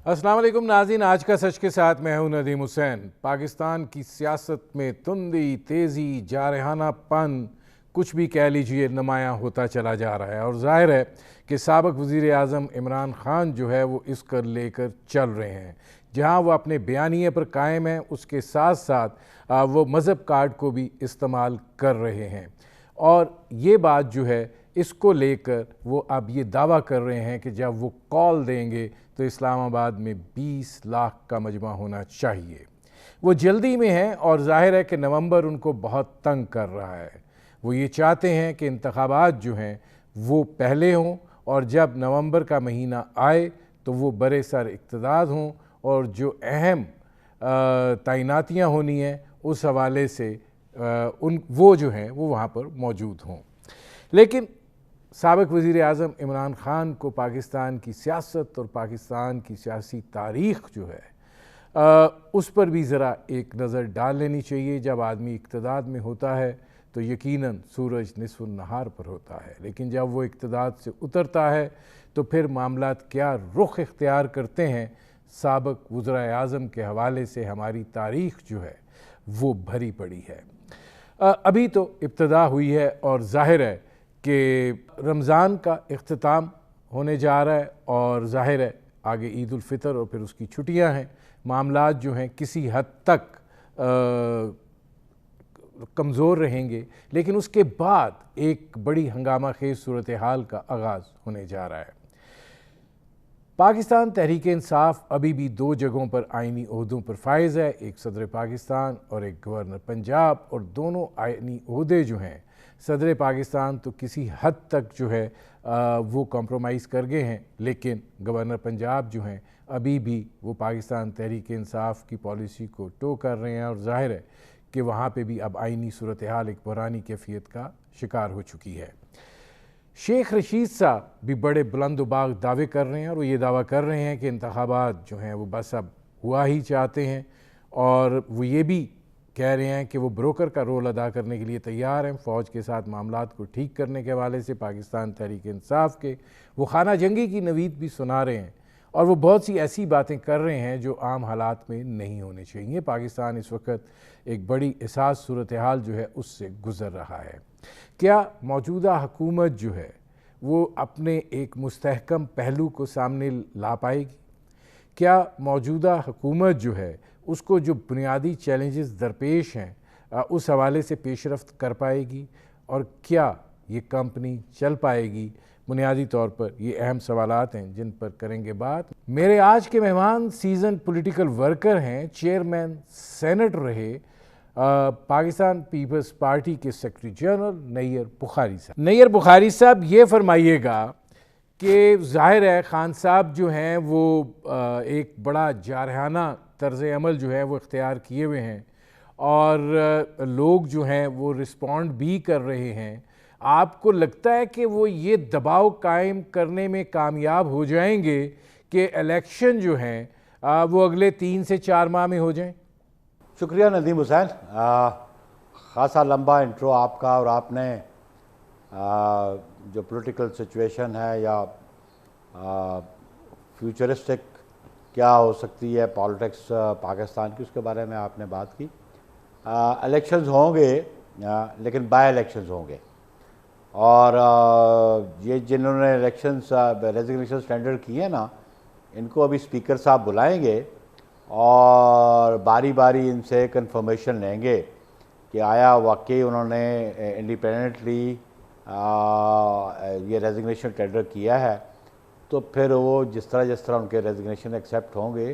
السلام علیکم ناظرین، آج کا سچ کے ساتھ میں ہوں ندیم حسین۔ پاکستان کی سیاست میں تندی، تیزی، جارحانہ پن کچھ بھی کہہ لیجئے نمایاں ہوتا چلا جا رہا ہے، اور ظاہر ہے کہ سابق وزیر اعظم عمران خان جو ہے وہ اس کو لے کر چل رہے ہیں۔ جہاں وہ اپنے بیانیے پر قائم ہیں، اس کے ساتھ ساتھ وہ مذہب کارڈ کو بھی استعمال کر رہے ہیں، اور یہ بات جو ہے اس کو لے کر وہ اب یہ دعویٰ کر رہے ہیں کہ جب وہ کال دیں گے تو اسلام آباد میں 20 لاکھ کا مجمع ہونا چاہیے۔ وہ جلدی میں ہیں اور ظاہر ہے کہ نومبر ان کو بہت تنگ کر رہا ہے۔ وہ یہ چاہتے ہیں کہ انتخابات جو ہیں وہ پہلے ہوں، اور جب نومبر کا مہینہ آئے تو وہ برے سر اقتدار ہوں، اور جو اہم تعیناتیاں ہونی ہیں اس حوالے سے وہ جو ہیں وہ وہاں پر موجود ہوں۔ لیکن سابق وزیر اعظم عمران خان کو پاکستان کی سیاست اور پاکستان کی سیاسی تاریخ جو ہے اس پر بھی ذرا ایک نظر ڈال لینی چاہیے۔ جب آدمی اقتدار میں ہوتا ہے تو یقیناً سورج نصف النہار پر ہوتا ہے، لیکن جب وہ اقتدار سے اترتا ہے تو پھر معاملات کیا رخ اختیار کرتے ہیں، سابق وزرائے اعظم کے حوالے سے ہماری تاریخ جو ہے وہ بھری پڑی ہے۔ ابھی تو ابتدا ہوئی ہے اور ظاہر ہے کہ رمضان کا اختتام ہونے جا رہا ہے، اور ظاہر ہے آگے عید الفطر اور پھر اس کی چھٹیاں ہیں۔ معاملات جو ہیں کسی حد تک کمزور رہیں گے، لیکن اس کے بعد ایک بڑی ہنگامہ خیز صورتحال کا آغاز ہونے جا رہا ہے۔ پاکستان تحریک انصاف ابھی بھی 2 جگہوں پر آئینی عہدوں پر فائز ہے، ایک صدر پاکستان اور ایک گورنر پنجاب، اور دونوں آئینی عہدے جو ہیں صدر پاکستان تو کسی حد تک جو ہے وہ کمپرومائز کر گئے ہیں، لیکن گورنر پنجاب جو ہیں ابھی بھی وہ پاکستان تحریک انصاف کی پالیسی کو ٹو کر رہے ہیں، اور ظاہر ہے کہ وہاں پہ بھی اب آئینی صورتحال ایک بحرانی کیفیت کا شکار ہو چکی ہے۔ شیخ رشید صاحب بھی بڑے بلند و باغ دعوے کر رہے ہیں، اور وہ یہ دعویٰ کر رہے ہیں کہ انتخابات جو ہیں وہ بس اب ہوا ہی چاہتے ہیں، اور وہ یہ بھی کہہ رہے ہیں کہ وہ بروکر کا رول ادا کرنے کے لیے تیار ہیں۔ فوج کے ساتھ معاملات کو ٹھیک کرنے کے حوالے سے پاکستان تحریک انصاف کے وہ خانہ جنگی کی نوید بھی سنا رہے ہیں، اور وہ بہت سی ایسی باتیں کر رہے ہیں جو عام حالات میں نہیں ہونے چاہیے۔ پاکستان اس وقت ایک بڑی حساس صورتحال جو ہے اس سے گزر رہا ہے۔ کیا موجودہ حکومت جو ہے وہ اپنے ایک مستحکم پہلو کو سامنے لا پائے گی؟ کیا موجودہ حکومت جو ہے اس کو جو بنیادی چیلنجز درپیش ہیں اس حوالے سے پیش رفت کر پائے گی، اور کیا یہ کمپنی چل پائے گی؟ بنیادی طور پر یہ اہم سوالات ہیں جن پر کریں گے بات۔ میرے آج کے مہمان سیزن پولیٹیکل ورکر ہیں، چیئرمین سینٹ رہے، پاکستان پیپلز پارٹی کے سیکرٹری جنرل نیئر بخاری صاحب۔ نیئر بخاری صاحب، یہ فرمائیے گا کہ ظاہر ہے خان صاحب جو ہیں وہ ایک بڑا جارحانہ طرز عمل جو ہے وہ اختیار کیے ہوئے ہیں، اور لوگ جو ہیں وہ رسپونڈ بھی کر رہے ہیں۔ آپ کو لگتا ہے کہ وہ یہ دباؤ قائم کرنے میں کامیاب ہو جائیں گے کہ الیکشن جو ہیں وہ اگلے 3 سے 4 ماہ میں ہو جائیں؟ شکریہ ندیم حسین، خاصا لمبا انٹرو آپ کا، اور آپ نے جو پولیٹیکل سچویشن ہے یا فیوچرسٹک کیا ہو سکتی ہے پالیٹکس پاکستان کی، اس کے بارے میں آپ نے بات کی۔ الیکشنز ہوں گے، لیکن بائی الیکشنز ہوں گے، اور یہ جنہوں نے الیکشنز ریزگنیشن اسٹینڈرڈ کیے ہیں نا، ان کو ابھی اسپیکر صاحب بلائیں گے اور باری باری ان سے کنفرمیشن لیں گے کہ آیا واقعی انہوں نے انڈیپینڈنٹلی یہ ریزگنیشن ٹینڈر کیا ہے، تو پھر وہ جس طرح ان کے ریزگنیشن ایکسیپٹ ہوں گے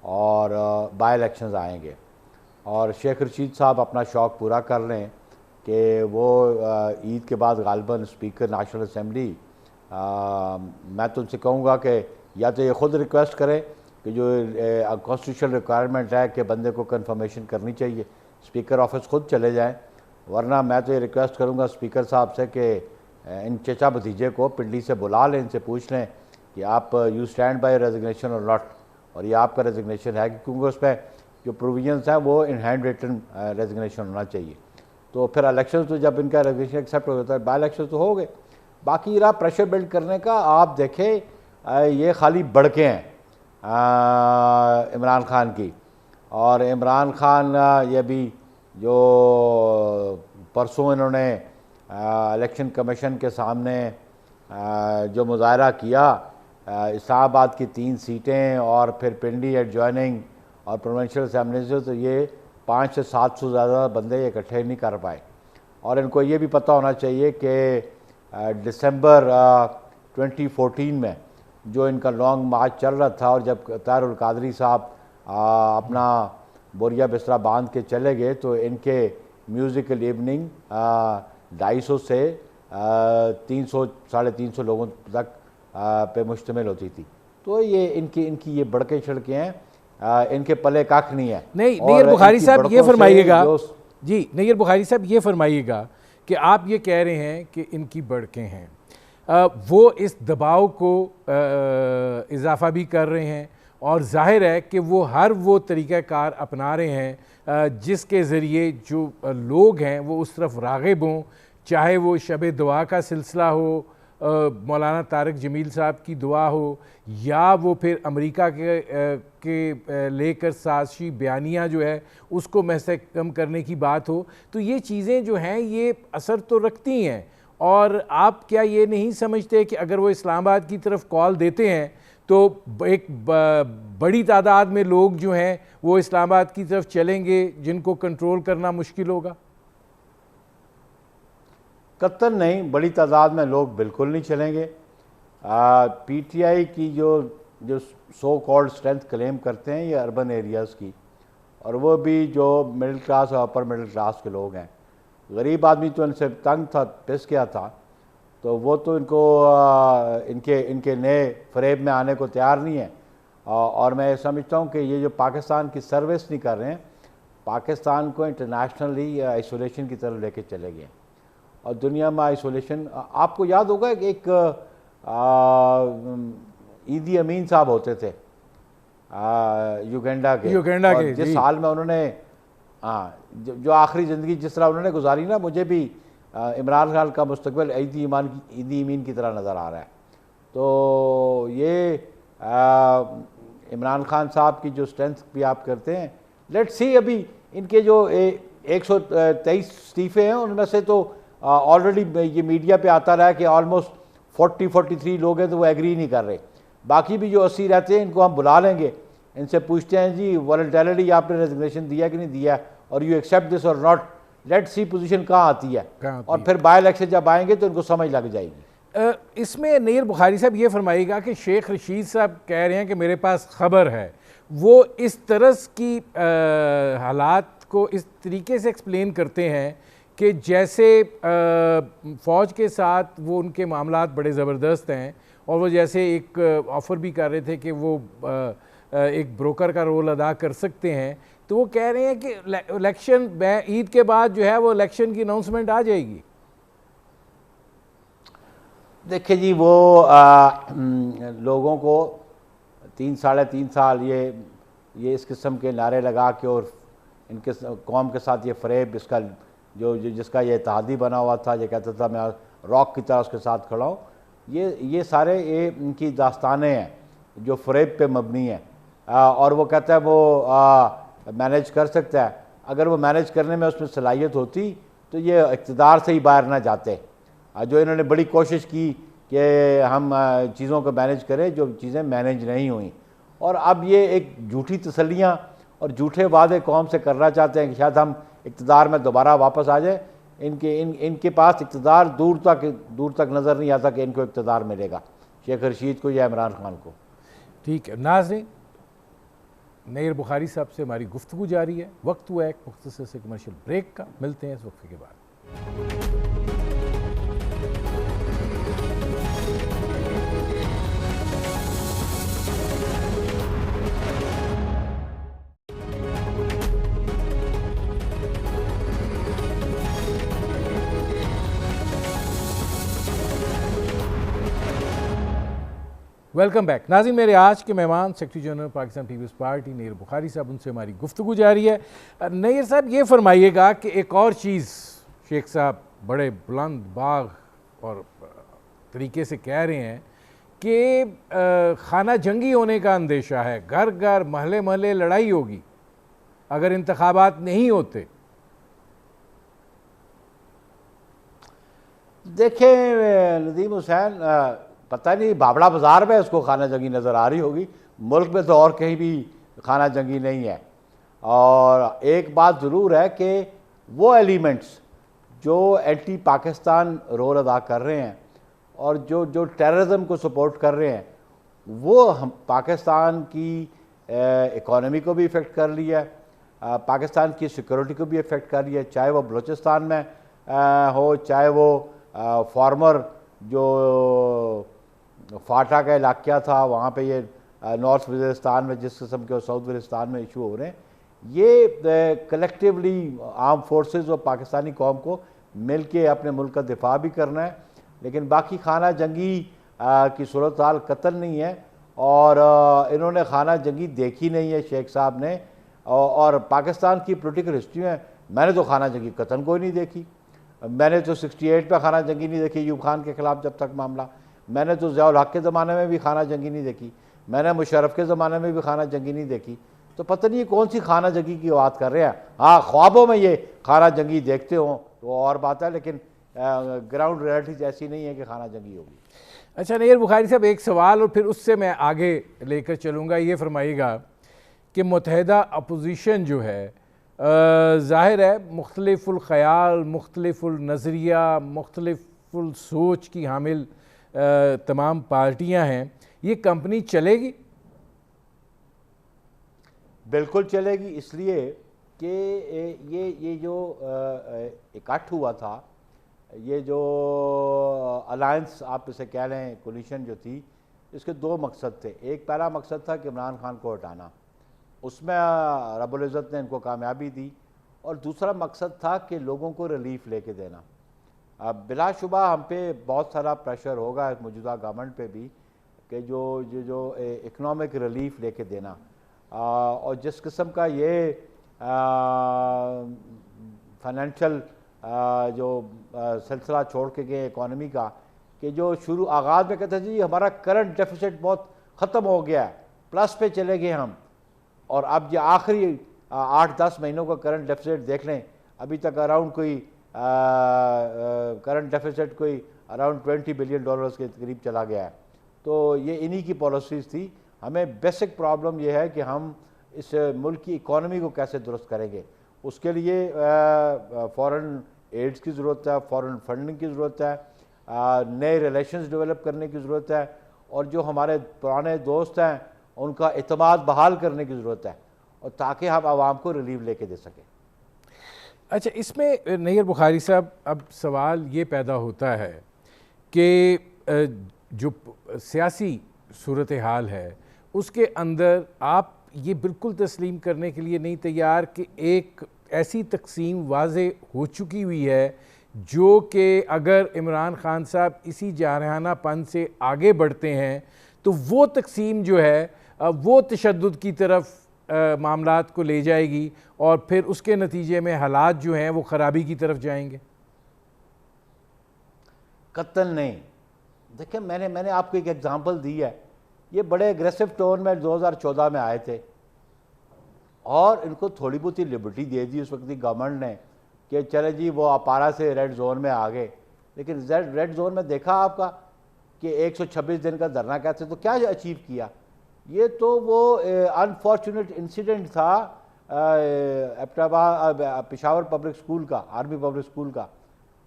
اور بائی الیکشنز آئیں گے۔ اور شیخ رشید صاحب اپنا شوق پورا کر لیں کہ وہ عید کے بعد غالباً اسپیکر نیشنل اسمبلی، میں تو ان سے کہوں گا کہ یا تو یہ خود ریکویسٹ کریں کہ جو کانسٹیٹیوشنل ریکوائرمنٹ ہے کہ بندے کو کنفرمیشن کرنی چاہیے، اسپیکر آفس خود چلے جائیں، ورنہ میں تو یہ ریکویسٹ کروں گا اسپیکر صاحب سے کہ ان چچا بھتیجے کو پنڈی سے بلا لیں، ان سے پوچھ لیں کہ آپ یو اسٹینڈ بائی ریزگنیشن اور ناٹ، اور یہ آپ کا ریزگنیشن ہے، کیونکہ اس پہ جو پروویژنس ہیں وہ ان ہینڈ ریٹن ریزگنیشن ہونا چاہیے۔ تو پھر الیکشن تو جب ان کا ریزگنیشن ایکسیپٹ ہو جاتا ہے، بائی الیکشن تو ہو گئے۔ باقی رہا پریشر بلڈ کرنے کا، آپ دیکھیں یہ خالی بڑکے ہیں، عمران خان کی. اور عمران خان یہ بھی جو پرسوں انہوں نے الیکشن کمیشن کے سامنے جو مظاہرہ کیا، اسلام آباد کی 3 سیٹیں اور پھر پنڈی ایڈجوائننگ اور پروونشل اسمبلی سے، تو یہ 500 سے 700 زیادہ بندے یہ اکٹھے نہیں کر پائے. اور ان کو یہ بھی پتہ ہونا چاہیے کہ دسمبر 2014 میں جو ان کا لانگ مارچ چل رہا تھا، اور جب طاہر القادری صاحب اپنا بوریا بسترا باندھ کے چلے گئے، تو ان کے میوزیکل ایوننگ 250 سے 300 350 لوگوں تک پہ مشتمل ہوتی تھی. تو یہ ان کی یہ بڑکیں چھڑکیں ہیں، ان کے پلے کاکھ نہیں ہے. نہیں، نیر بخاری صاحب یہ فرمائیے گا، جی نیر بخاری صاحب یہ فرمائیے گا کہ آپ یہ کہہ رہے ہیں کہ ان کی بڑکیں ہیں، وہ اس دباؤ کو اضافہ بھی کر رہے ہیں، اور ظاہر ہے کہ وہ طریقہ کار اپنا رہے ہیں جس کے ذریعے جو لوگ ہیں وہ اس طرف راغب ہوں، چاہے وہ شب دعا کا سلسلہ ہو، مولانا طارق جمیل صاحب کی دعا ہو، یا وہ پھر امریکہ کے لے کر سازشی بیانیہ جو ہے اس کو محکم کرنے کی بات ہو. تو یہ چیزیں جو ہیں یہ اثر تو رکھتی ہیں. اور آپ کیا یہ نہیں سمجھتے کہ اگر وہ اسلام آباد کی طرف کال دیتے ہیں تو ایک بڑی تعداد میں لوگ جو ہیں وہ اسلام آباد کی طرف چلیں گے جن کو کنٹرول کرنا مشکل ہوگا؟ قطعاً نہیں، بڑی تعداد میں لوگ بالکل نہیں چلیں گے. پی ٹی آئی کی جو سو کالڈ اسٹرینتھ کلیم کرتے ہیں یہ اربن ایریاز کی، اور وہ بھی جو مڈل کلاس اور اپر مڈل کلاس کے لوگ ہیں. غریب آدمی تو ان سے تنگ تھا، پس گیا تھا، تو وہ تو ان کو ان کے نئے فریب میں آنے کو تیار نہیں ہے. اور میں سمجھتا ہوں کہ یہ جو پاکستان کی سروس نہیں کر رہے ہیں، پاکستان کو انٹرنیشنلی آئسولیشن کی طرف لے کے چلے گئے. اور دنیا میں آئسولیشن، آپ کو یاد ہوگا کہ ایک ایدی امین صاحب ہوتے تھے یوگینڈا کے، جس حال میں انہوں نے جو آخری زندگی جس طرح انہوں نے گزاری نا، مجھے بھی عمران خان کا مستقبل ایدی امین کی طرح نظر آ رہا ہے. تو یہ عمران خان صاحب کی جو اسٹرینتھ بھی آپ کرتے ہیں، لیٹ سی. ابھی ان کے جو 123 استعفے ہیں ان میں سے تو آلریڈی یہ میڈیا پہ آتا رہا ہے کہ آلموسٹ 43 لوگ ہیں تو وہ ایگری نہیں کر رہے. باقی بھی جو 80 رہتے ہیں ان کو ہم بلا لیں گے، ان سے پوچھتے ہیں جی والنٹیرلی آپ نے ریزگنیشن دیا کہ نہیں دیا، اور یو ایکسیپٹ دس اور ناٹ. لیٹ سی پوزیشن کہاں آتی ہے، اور پھر بائی الیکشن جب آئیں گے تو ان کو سمجھ لگ جائے گی. اس میں نیر بخاری صاحب یہ فرمائیے گا کہ شیخ رشید صاحب کہہ رہے ہیں کہ میرے پاس خبر ہے، وہ اس طرز کی حالات کو اس طریقے سے ایکسپلین کرتے ہیں کہ جیسے فوج کے ساتھ وہ ان کے معاملات بڑے زبردست ہیں، اور وہ جیسے ایک آفر بھی کر رہے تھے کہ وہ ایک بروکر کا رول ادا کر سکتے ہیں. تو وہ کہہ رہے ہیں کہ الیکشن عید کے بعد جو ہے وہ الیکشن کی اناؤنسمنٹ آ جائے گی. دیکھیں جی، وہ لوگوں کو 3-3.5 سال یہ اس قسم کے نعرے لگا کے اور ان کے قوم کے ساتھ یہ فریب، اس کا جس کا یہ اتحادی بنا ہوا تھا، یہ کہتا تھا میں راک کی طرح اس کے ساتھ کھڑا ہوں، یہ سارے ان کی داستانیں ہیں جو فریب پہ مبنی ہیں. اور وہ کہتا ہے وہ مینیج کر سکتا ہے. اگر وہ مینیج کرنے میں اس میں صلاحیت ہوتی تو یہ اقتدار سے ہی باہر نہ جاتے. جو انہوں نے بڑی کوشش کی کہ ہم چیزوں کو مینیج کریں، جو چیزیں مینیج نہیں ہوئیں. اور اب یہ ایک جھوٹی تسلیاں اور جھوٹے وعدے قوم سے کرنا چاہتے ہیں کہ شاید ہم اقتدار میں دوبارہ واپس آ جائیں. ان کے پاس اقتدار دور تک نظر نہیں آتا کہ ان کو اقتدار ملے گا، شیخ رشید کو یا عمران خان کو. ٹھیک ہے ناظرین، نیر بخاری صاحب سے ہماری گفتگو جاری ہے. وقت ہوا ایک مختصر سے کمرشل بریک کا، ملتے ہیں اس وقفے کے بعد. Welcome back. ناظرین، میرے آج کے مہمان سیکرٹری جنرل پاکستان پیپلز پارٹی نیر بخاری صاحب، ان سے ہماری گفتگو جاری ہے. نیر صاحب یہ فرمائیے گا کہ ایک اور چیز شیخ صاحب بڑے بلند باغ اور طریقے سے کہہ رہے ہیں کہ خانہ جنگی ہونے کا اندیشہ ہے، گھر گھر محلے محلے لڑائی ہوگی اگر انتخابات نہیں ہوتے؟ دیکھیں ندیم حسین، پتہ نہیں بابڑا بازار میں اس کو خانہ جنگی نظر آ رہی ہوگی، ملک میں تو اور کہیں بھی خانہ جنگی نہیں ہے۔ اور ایک بات ضرور ہے کہ وہ ایلیمنٹس جو اینٹی پاکستان رول ادا کر رہے ہیں اور جو ٹیررزم کو سپورٹ کر رہے ہیں، وہ ہم پاکستان کی اکانومی کو بھی افیکٹ کر لیا ہے، پاکستان کی سیکورٹی کو بھی افیکٹ کر لیا ہے، چاہے وہ بلوچستان میں ہو، چاہے وہ فارمر جو فاٹا کا علاقہ تھا وہاں پہ یہ نارتھ وزیرستان میں جس قسم کے ساؤتھ وزیرستان میں ایشو ہو رہے ہیں، یہ کلیکٹیولی آرم فورسز اور پاکستانی قوم کو مل کے اپنے ملک کا دفاع بھی کرنا ہے۔ لیکن باقی خانہ جنگی کی صورتحال قتل نہیں ہے، اور انہوں نے خانہ جنگی دیکھی نہیں ہے شیخ صاحب نے، اور پاکستان کی پولیٹیکل ہسٹری میں میں نے تو خانہ جنگی قتل کوئی نہیں دیکھی۔ میں نے تو 68 پہ خانہ جنگی نہیں دیکھی ایوب خان کے خلاف جب تک معاملہ، میں نے تو ضیاء الحق کے زمانے میں بھی خانہ جنگی نہیں دیکھی، میں نے مشرف کے زمانے میں بھی خانہ جنگی نہیں دیکھی۔ تو پتہ نہیں یہ کون سی خانہ جنگی کی بات کر رہے ہیں۔ ہاں خوابوں میں یہ خانہ جنگی دیکھتے ہوں تو اور بات ہے، لیکن گراؤنڈ ریئلٹیز ایسی نہیں ہے کہ خانہ جنگی ہوگی۔ اچھا نیر بخاری صاحب، ایک سوال اور پھر اس سے میں آگے لے کر چلوں گا۔ یہ فرمائیے گا کہ متحدہ اپوزیشن جو ہے، ظاہر ہے مختلف الخیال، مختلف النظریہ، مختلف السوچ کی حامل تمام پارٹیاں ہیں، یہ کمپنی چلے گی؟ بالکل چلے گی، اس لیے کہ یہ جو اکٹھ ہوا تھا، یہ جو الائنس آپ اسے کہہ لیں، کولیشن جو تھی، اس کے دو مقصد تھے۔ ایک پہلا مقصد تھا کہ عمران خان کو ہٹانا، اس میں رب العزت نے ان کو کامیابی دی، اور دوسرا مقصد تھا کہ لوگوں کو ریلیف لے کے دینا۔ اب بلا شبہ ہم پہ بہت سارا پریشر ہوگا موجودہ گورنمنٹ پہ بھی کہ جو اکنامک ریلیف لے کے دینا، اور جس قسم کا یہ فائنینشل جو سلسلہ چھوڑ کے گئے اکانومی کا، کہ جو شروع آغاز میں کہتے تھے جی ہمارا کرنٹ ڈیفیسٹ بہت ختم ہو گیا ہے، پلس پہ چلے گئے ہم، اور اب یہ آخری 8-10 مہینوں کا کرنٹ ڈیفیسٹ دیکھ لیں، ابھی تک اراؤنڈ کوئی کرنٹ ڈیفیسٹ کوئی اراؤنڈ $20 بلین کے قریب چلا گیا ہے۔ تو یہ انہی کی پالیسیز تھی۔ ہمیں بیسک پرابلم یہ ہے کہ ہم اس ملک کی اکانومی کو کیسے درست کریں گے، اس کے لیے فورن ایڈز کی ضرورت ہے، فورن فنڈنگ کی ضرورت ہے، نئے ریلیشنز ڈیولپ کرنے کی ضرورت ہے، اور جو ہمارے پرانے دوست ہیں ان کا اعتماد بحال کرنے کی ضرورت ہے، اور تاکہ ہم عوام کو ریلیف لے کے دے سکیں۔ اچھا، اس میں نیر بخاری صاحب اب سوال یہ پیدا ہوتا ہے کہ جو سیاسی صورتحال ہے اس کے اندر آپ یہ بالکل تسلیم کرنے کے لیے نہیں تیار کہ ایک ایسی تقسیم واضح ہو چکی ہوئی ہے جو کہ اگر عمران خان صاحب اسی جارحانہ پن سے آگے بڑھتے ہیں تو وہ تقسیم جو ہے وہ تشدد کی طرف معاملات کو لے جائے گی، اور پھر اس کے نتیجے میں حالات جو ہیں وہ خرابی کی طرف جائیں گے؟ قتل نہیں۔ دیکھیں میں نے آپ کو ایک ایگزامپل دی ہے، یہ بڑے اگریسو ٹون میں 2014 میں آئے تھے، اور ان کو تھوڑی بہت ہی لبرٹی دے دی اس وقت کی گورنمنٹ نے کہ چلے جی وہ اپارا سے ریڈ زون میں آ گئے، لیکن ریڈ زون میں دیکھا آپ کا کہ 126 دن کا دھرنا کہتے تو کیا اچیو کیا؟ یہ تو وہ انفارچونیٹ انسیڈنٹ تھا پشاور پبلک سکول کا، آرمی پبلک سکول کا،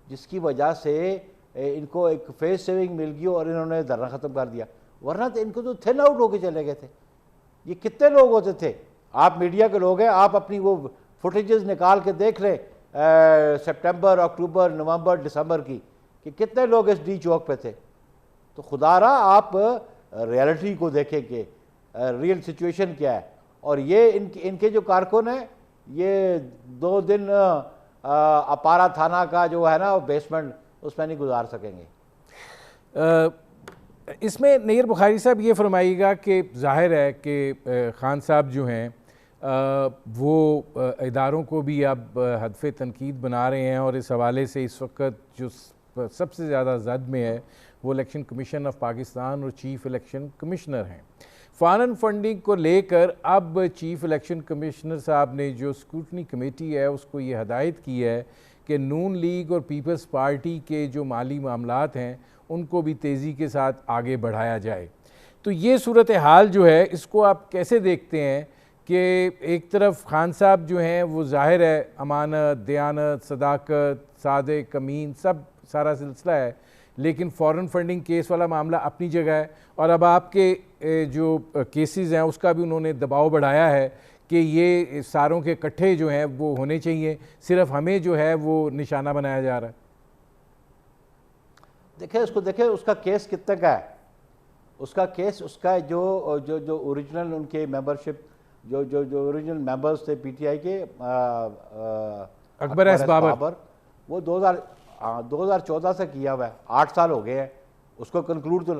جس کی وجہ سے ان کو ایک فیس سیونگ مل گئی اور انہوں نے دھرنا ختم کر دیا، ورنہ تو ان کو تو تھن آؤٹ ہو کے چلے گئے تھے۔ یہ کتنے لوگ ہوتے تھے؟ آپ میڈیا کے لوگ ہیں، آپ اپنی وہ فوٹیجز نکال کے دیکھ لیں سپٹمبر، اکتوبر، نومبر، دسمبر کی، کہ کتنے لوگ اس ڈی چوک پہ تھے۔ تو خدا را آپ ریالٹی کو دیکھیں کہ ریئل سچویشن کیا ہے، اور یہ ان کے جو کارکن ہیں یہ 2 دن اپارا تھانہ کا جو ہے نا بیسمنٹ اس میں نہیں گزار سکیں گے۔ اس میں نیر بخاری صاحب یہ فرمائیے گا کہ ظاہر ہے کہ خان صاحب جو ہیں وہ اداروں کو بھی اب ہدف تنقید بنا رہے ہیں، اور اس حوالے سے اس وقت جو سب سے زیادہ زد میں ہے وہ الیکشن کمیشن آف پاکستان اور چیف الیکشن کمشنر ہیں۔ فارن فنڈنگ کو لے کر اب چیف الیکشن کمشنر صاحب نے جو اسکروٹنی کمیٹی ہے اس کو یہ ہدایت کی ہے کہ نون لیگ اور پیپلز پارٹی کے جو مالی معاملات ہیں ان کو بھی تیزی کے ساتھ آگے بڑھایا جائے۔ تو یہ صورتحال جو ہے اس کو آپ کیسے دیکھتے ہیں کہ ایک طرف خان صاحب جو ہیں وہ ظاہر ہے امانت، دیانت، صداقت، صادق، امین سب سارا سلسلہ ہے، لیکن فارن فنڈنگ کیس والا معاملہ اپنی جگہ ہے، اور اب آپ کے جو کیسز ہیں اس کا بھی انہوں نے دباؤ بڑھایا ہے کہ یہ ساروں کے کٹھے جو ہیں وہ ہونے چاہیے، صرف ہمیں جو ہے وہ نشانہ بنایا جا رہا ہے۔ دیکھیں اس کا کیس کتنے کا ہے، اس کا کیس اس کا جو اوریجنل ان کے ممبرشپ جو اوریجنل ممبرز تھے پی ٹی آئی کے اکبر ایس بابر، وہ 2014 سے کیا ہوا ہے، 8 سال ہو گئے ہیں اس کو کنکلوڈ تو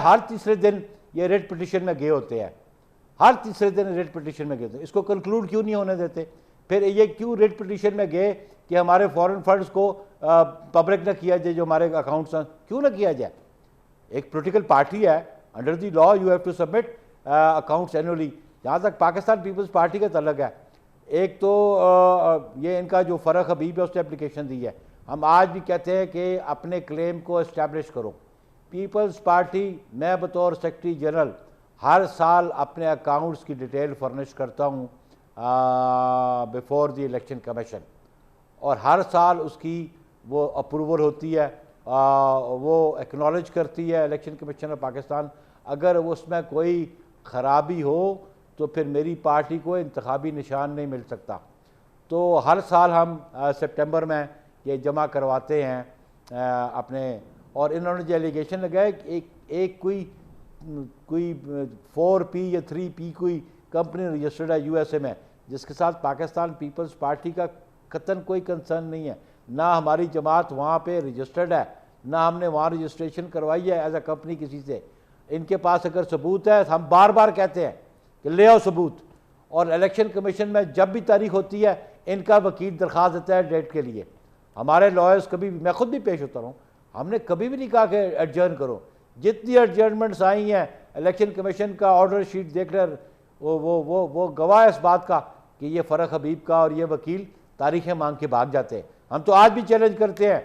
ہر تیسرے دن یہ ریٹ پٹیشن میں گئے ہوتے ہیں، ہر تیسرے دن ریٹ پٹیشن میں گئے ہوتے ہیں، اس کو کنکلوڈ کیوں نہیں ہونے دیتے؟ پھر یہ کیوں ریٹ پٹیشن میں گئے کہ ہمارے فارن فنڈز کو پبلک نہ کیا جائے جو ہمارے اکاؤنٹس ہیں، کیوں نہ کیا جائے؟ ایک پولیٹیکل پارٹی ہے، under the law you have to submit accounts annually. جہاں تک پاکستان پیپلز پارٹی کا تعلق ہے، ایک تو یہ ان کا جو فرق حبیب ہے اس نے اپلیکیشن دی ہے، ہم آج بھی کہتے ہیں کہ اپنے کلیم کو اسٹیبلش کرو۔ پیپلز پارٹی میں بطور سیکرٹری جنرل ہر سال اپنے اکاؤنٹس کی ڈیٹیل فرنش کرتا ہوں بیفور دی الیکشن کمیشن، اور ہر سال اس کی وہ اپروول ہوتی ہے، وہ ایکنالج کرتی ہے الیکشن کمیشن آف پاکستان۔ اگر اس میں کوئی خرابی ہو تو پھر میری پارٹی کو انتخابی نشان نہیں مل سکتا۔ تو ہر سال ہم سپٹمبر میں یہ جمع کرواتے ہیں اپنے، اور انہوں نے جو ایلیگیشن لگایا کہ ایک کوئی 4P یا 3P کوئی کمپنی رجسٹرڈ ہے یو ایس اے میں، جس کے ساتھ پاکستان پیپلز پارٹی کا قطعاً کوئی کنسرن نہیں ہے، نہ ہماری جماعت وہاں پہ رجسٹرڈ ہے، نہ ہم نے وہاں رجسٹریشن کروائی ہے ایز اے کمپنی کسی سے۔ ان کے پاس اگر ثبوت ہے، ہم بار بار کہتے ہیں کہ لے آؤ ثبوت، اور الیکشن کمیشن میں جب بھی تاریخ ہوتی ہے ان کا وکیل درخواست دیتا ہے ڈیٹ کے لیے۔ ہمارے لائرز کبھی بھی، میں خود بھی پیش ہوتا ہوں، ہم نے کبھی بھی نہیں کہا کہ ایڈجرن کرو۔ جتنی ایڈجرنمنٹس آئی ہیں الیکشن کمیشن کا آرڈر شیٹ دیکھ کر وہ گواہ ہے اس بات کا کہ یہ فرق حبیب کا اور یہ وکیل تاریخیں مانگ کے بھاگ جاتے ہیں۔ ہم تو آج بھی چیلنج کرتے ہیں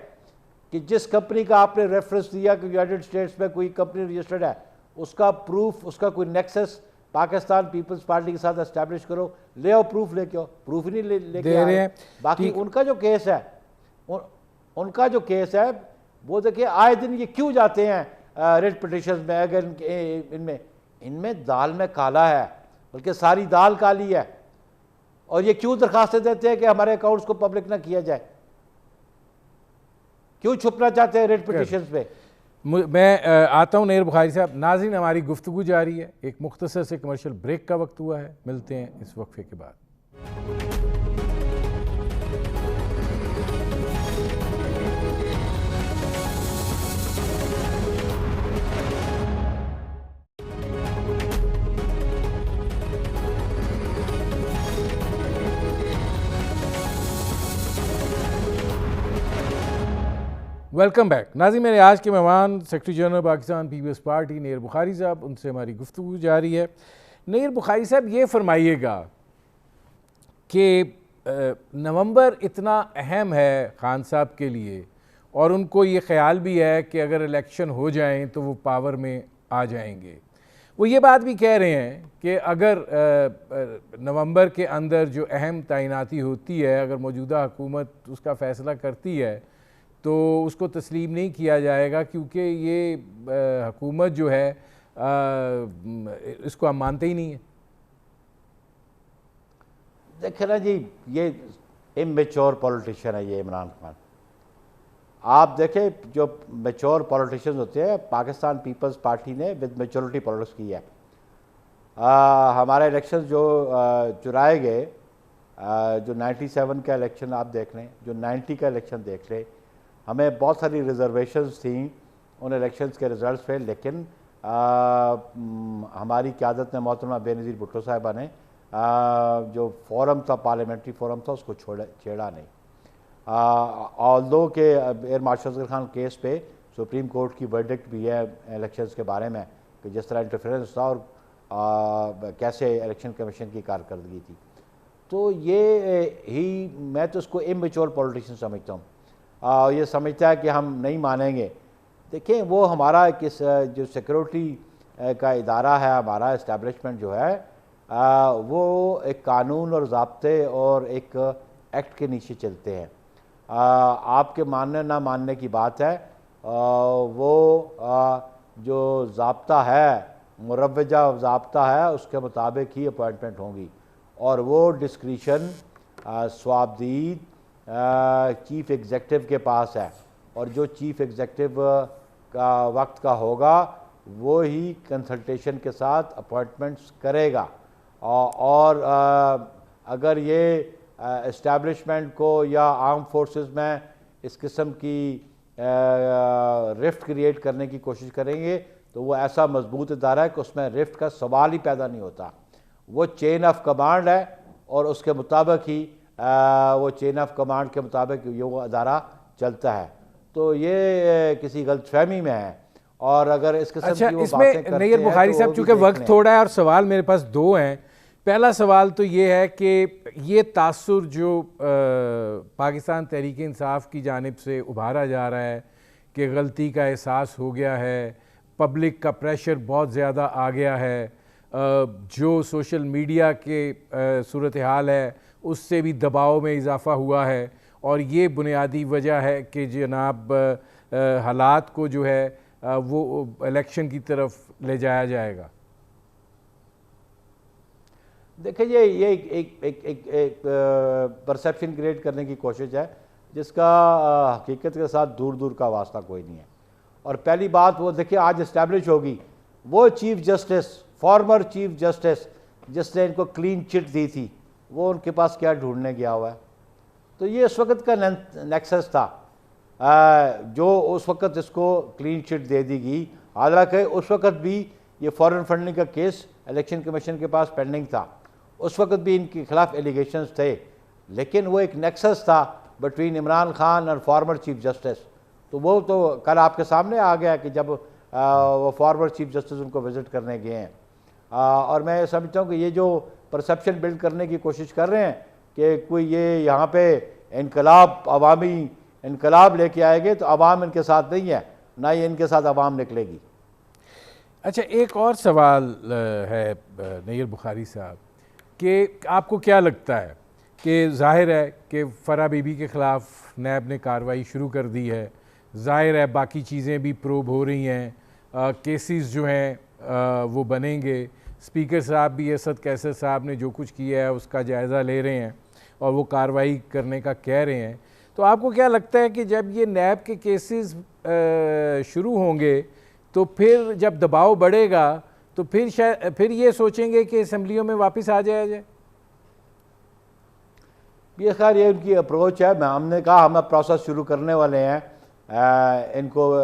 کہ جس کمپنی کا آپ نے ریفرنس دیا کہ یونائٹڈ اسٹیٹس میں کوئی کمپنی رجسٹرڈ ہے، اس کا پروف، اس کا کوئی نیکسس پاکستان پیپلز پارٹی کے ساتھ اسٹیبلش کرو، لے آؤ پروف، لے کے آؤ، پروف ہی نہیں لے کے آئے۔ باقی ان کا جو کیس ہے وہ دیکھیں آئے دن یہ کیوں جاتے ہیں ریٹ پٹیشنز میں، اگر ان میں دال میں کالا ہے، بلکہ ساری دال کالی ہے، اور یہ کیوں درخواستیں دیتے ہیں کہ ہمارے اکاؤنٹس کو پبلک نہ کیا جائے؟ کیوں چھپنا چاہتے ہیں ریٹ پٹیشنز پہ؟ میں آتا ہوں نیر بخاری صاحب۔ ناظرین، ہماری گفتگو جاری ہے، ایک مختصر سے کمرشل بریک کا وقت ہوا ہے، ملتے ہیں اس وقفے کے بعد۔ Welcome back. ناظرین، میرے آج کے مہمان سیکرٹری جنرل پاکستان پیپلز پارٹی نیر بخاری صاحب، ان سے ہماری گفتگو جاری ہے۔ نیر بخاری صاحب، یہ فرمائیے گا کہ نومبر اتنا اہم ہے خان صاحب کے لیے، اور ان کو یہ خیال بھی ہے کہ اگر الیکشن ہو جائیں تو وہ پاور میں آ جائیں گے۔ وہ یہ بات بھی کہہ رہے ہیں کہ اگر نومبر کے اندر جو اہم تعیناتی ہوتی ہے، اگر موجودہ حکومت اس کا فیصلہ کرتی ہے تو اس کو تسلیم نہیں کیا جائے گا، کیونکہ یہ حکومت جو ہے اس کو ہم مانتے ہی نہیں ہیں۔ دیکھیں نا جی، یہ امیچور پولیٹیشین ہے یہ عمران خان۔ آپ دیکھیں جو میچور پولیٹیشینز ہوتے ہیں، پاکستان پیپلز پارٹی نے ود میچورٹی پولیٹکس کی ہے۔ ہمارے الیکشن جو چرائے گئے، جو 97 کا الیکشن آپ دیکھ لیں، جو 90 کا الیکشن دیکھ لیں، ہمیں بہت ساری ریزرویشنز تھیں ان الیکشنز کے رزلٹس پہ، لیکن ہماری قیادت نے، محترمہ بے نظیر بھٹو صاحبہ نے جو فورم تھا، پارلیمنٹری فورم تھا، اس کو چھیڑا نہیں۔ آلدو کہ air marshal Asghar Khan case پہ سپریم کورٹ کی ورڈکٹ بھی ہے الیکشنز کے بارے میں کہ جس طرح انٹرفیرنس تھا اور کیسے الیکشن کمیشن کی کارکردگی تھی. تو یہ ہی میں تو اس کو امیچور پولیٹیشین سمجھتا ہوں. یہ سمجھتا ہے کہ ہم نہیں مانیں گے. دیکھیں وہ ہمارا جو سیکورٹی کا ادارہ ہے, ہمارا اسٹیبلشمنٹ جو ہے وہ ایک قانون اور ضابطے اور ایک ایکٹ کے نیچے چلتے ہیں. آپ کے ماننے نہ ماننے کی بات ہے, وہ جو ضابطہ ہے, مروجہ ضابطہ ہے, اس کے مطابق ہی اپوائنٹمنٹ ہوں گی, اور وہ ڈسکریشن صوابدید چیف ایگزیکٹو کے پاس ہے, اور جو چیف ایگزیکٹو کا وقت کا ہوگا وہ ہی کنسلٹیشن کے ساتھ اپوائنٹمنٹس کرے گا. اور اگر یہ اسٹیبلشمنٹ کو یا آرم فورسز میں اس قسم کی رفٹ کریٹ کرنے کی کوشش کریں گے تو وہ ایسا مضبوط ادارہ ہے کہ اس میں رفٹ کا سوال ہی پیدا نہیں ہوتا. وہ چین آف کمانڈ ہے, اور اس کے مطابق ہی وہ چین آف کمانڈ کے مطابق یہ وہ ادارہ چلتا ہے. تو یہ کسی غلط فہمی میں ہے, اور اگر اس قسم کی وہ باتیں کرتے ہیں. نیئر بخاری صاحب, چونکہ وقت تھوڑا ہے اور سوال میرے پاس دو ہیں. پہلا سوال تو یہ ہے کہ یہ تاثر جو پاکستان تحریک انصاف کی جانب سے ابھارا جا رہا ہے کہ غلطی کا احساس ہو گیا ہے, پبلک کا پریشر بہت زیادہ آ گیا ہے, جو سوشل میڈیا کے صورتحال ہے اس سے بھی دباؤ میں اضافہ ہوا ہے, اور یہ بنیادی وجہ ہے کہ جناب حالات کو جو ہے وہ الیکشن کی طرف لے جایا جائے گا. دیکھیں یہ ایک پرسیپشن کریٹ کرنے کی کوشش ہے جس کا حقیقت کے ساتھ دور دور کا واسطہ کوئی نہیں ہے. اور پہلی بات وہ دیکھیں آج اسٹیبلش ہوگی, وہ chief justice, farmer chief justice جس نے ان کو کلین چٹ دی تھی, وہ ان کے پاس کیا ڈھونڈنے گیا ہوا ہے. تو یہ اس وقت کا نیکسس تھا جو اس وقت اس کو کلین چٹ دے دی گئی. حالانکہ اس وقت بھی یہ فارن فنڈنگ کا کیس الیکشن کمیشن کے پاس پینڈنگ تھا, اس وقت بھی ان کے خلاف ایلیگیشنز تھے, لیکن وہ ایک نیکسس تھا بٹوین عمران خان اور فارمر چیف جسٹس. تو وہ تو کل آپ کے سامنے آ گیا کہ جب وہ فارمر چیف جسٹس ان کو وزٹ کرنے گئے ہیں. اور میں سمجھتا ہوں کہ یہ جو پرسیپشن بلڈ کرنے کی کوشش کر رہے ہیں کہ کوئی یہ یہاں پہ انقلاب, عوامی انقلاب لے کے آئے گے, تو عوام ان کے ساتھ نہیں ہے, نہ ہی ان کے ساتھ عوام نکلے گی. اچھا, ایک اور سوال ہے نیئر بخاری صاحب کہ آپ کو کیا لگتا ہے کہ ظاہر ہے کہ فرح بی بی کے خلاف نیب نے کارروائی شروع کر دی ہے, ظاہر ہے باقی چیزیں بھی پروب ہو رہی ہیں, کیسز جو ہیں وہ بنیں گے, اسپیکر صاحب بھی اسد کیسر صاحب نے جو کچھ کیا ہے اس کا جائزہ لے رہے ہیں اور وہ کارروائی کرنے کا کہہ رہے ہیں. تو آپ کو کیا لگتا ہے کہ جب یہ نیب کے کیسز شروع ہوں گے تو پھر جب دباؤ بڑھے گا تو پھر یہ سوچیں گے کہ اسمبلیوں میں واپس آ جایا جائے؟ یہ خیر یہ ان کی اپروچ ہے. ہم نے کہا ہم اب پروسیس شروع کرنے والے ہیں ان کو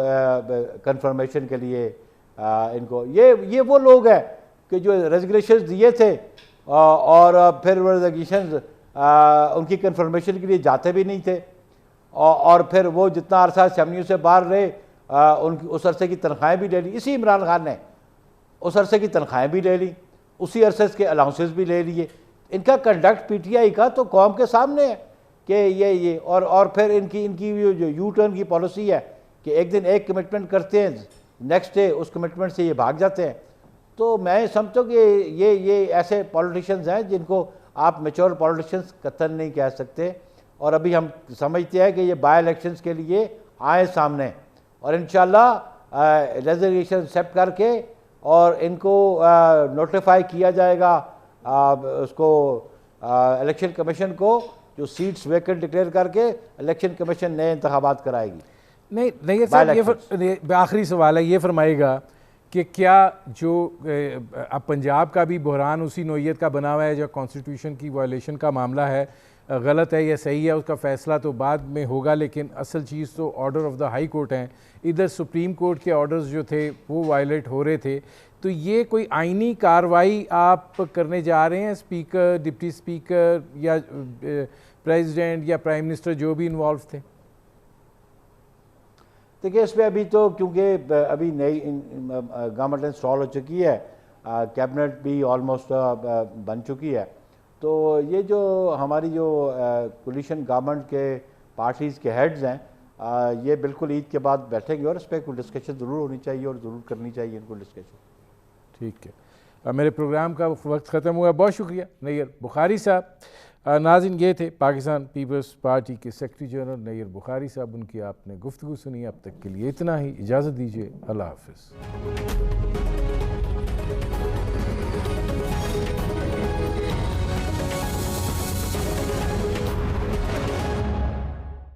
کنفرمیشن کے لیے. ان کو یہ وہ لوگ ہیں کہ جو ریزگنیشنز دیے تھے اور پھر وہ ریزگنیشنز ان کی کنفرمیشن کے لیے جاتے بھی نہیں تھے, اور پھر وہ جتنا عرصہ اسمبلیوں سے باہر رہے اس عرصے کی تنخواہیں بھی لے لی اسی عمران خان نے, اس عرصے کی تنخواہیں بھی لے لی, اسی عرصے کے الاؤنسز بھی لے لیے. ان کا کنڈکٹ پی ٹی آئی کا تو قوم کے سامنے ہے کہ یہ اور پھر ان کی جو یو ٹرن کی پالیسی ہے کہ ایک دن ایک کمٹمنٹ کرتے ہیں, نیکسٹ ڈے اس کمٹمنٹ سے یہ بھاگ جاتے ہیں. تو میں سمجھتا ہوں کہ یہ ایسے پولیٹیشنز ہیں جن کو آپ میچور پولیٹیشنز قطعاً نہیں کہہ سکتے. اور ابھی ہم سمجھتے ہیں کہ یہ بائی الیکشنز کے لیے آئیں سامنے, اور انشاءاللہ ریزرویشن ایکسیپٹ کر کے اور ان کو نوٹیفائی کیا جائے گا اس کو الیکشن کمیشن کو, جو سیٹس ویکنٹ ڈکلیئر کر کے الیکشن کمیشن نئے انتخابات کرائے گی. نہیں صاحب, یہ آخری سوال ہے, یہ فرمائے گا کہ کیا جو اب پنجاب کا بھی بحران اسی نوعیت کا بنا ہوا ہے, جو کانسٹیٹیوشن کی وائلیشن کا معاملہ ہے, غلط ہے یا صحیح ہے اس کا فیصلہ تو بعد میں ہوگا, لیکن اصل چیز تو order of the high court ہیں. ادھر سپریم کورٹ کے آرڈرز جو تھے وہ وائلیٹ ہو رہے تھے. تو یہ کوئی آئینی کارروائی آپ کرنے جا رہے ہیں, اسپیکر, ڈپٹی اسپیکر یا پریزیڈنٹ یا پرائم منسٹر جو بھی انوالو تھے؟ دیکھیے اس میں ابھی تو کیونکہ ابھی نئی گورنمنٹ انسٹال ہو چکی ہے، کیبنٹ بھی آلموسٹ بن چکی ہے، تو یہ جو ہماری جو کولیشن گورنمنٹ کے پارٹیز کے ہیڈز ہیں یہ بالکل عید کے بعد بیٹھیں گے اور اس پہ کوئی ڈسکشن ضرور ہونی چاہیے اور ضرور کرنی چاہیے ان کو ڈسکشن. ٹھیک ہے، میرے پروگرام کا وقت ختم ہوا. بہت شکریہ نیر بخاری صاحب. ناظرین یہ تھے پاکستان پیپلز پارٹی کے سیکرٹری جنرل نیر بخاری صاحب. ان کی آپ نے گفتگو سنی. اب تک کے لیے اتنا ہی، اجازت دیجیے. اللہ حافظ.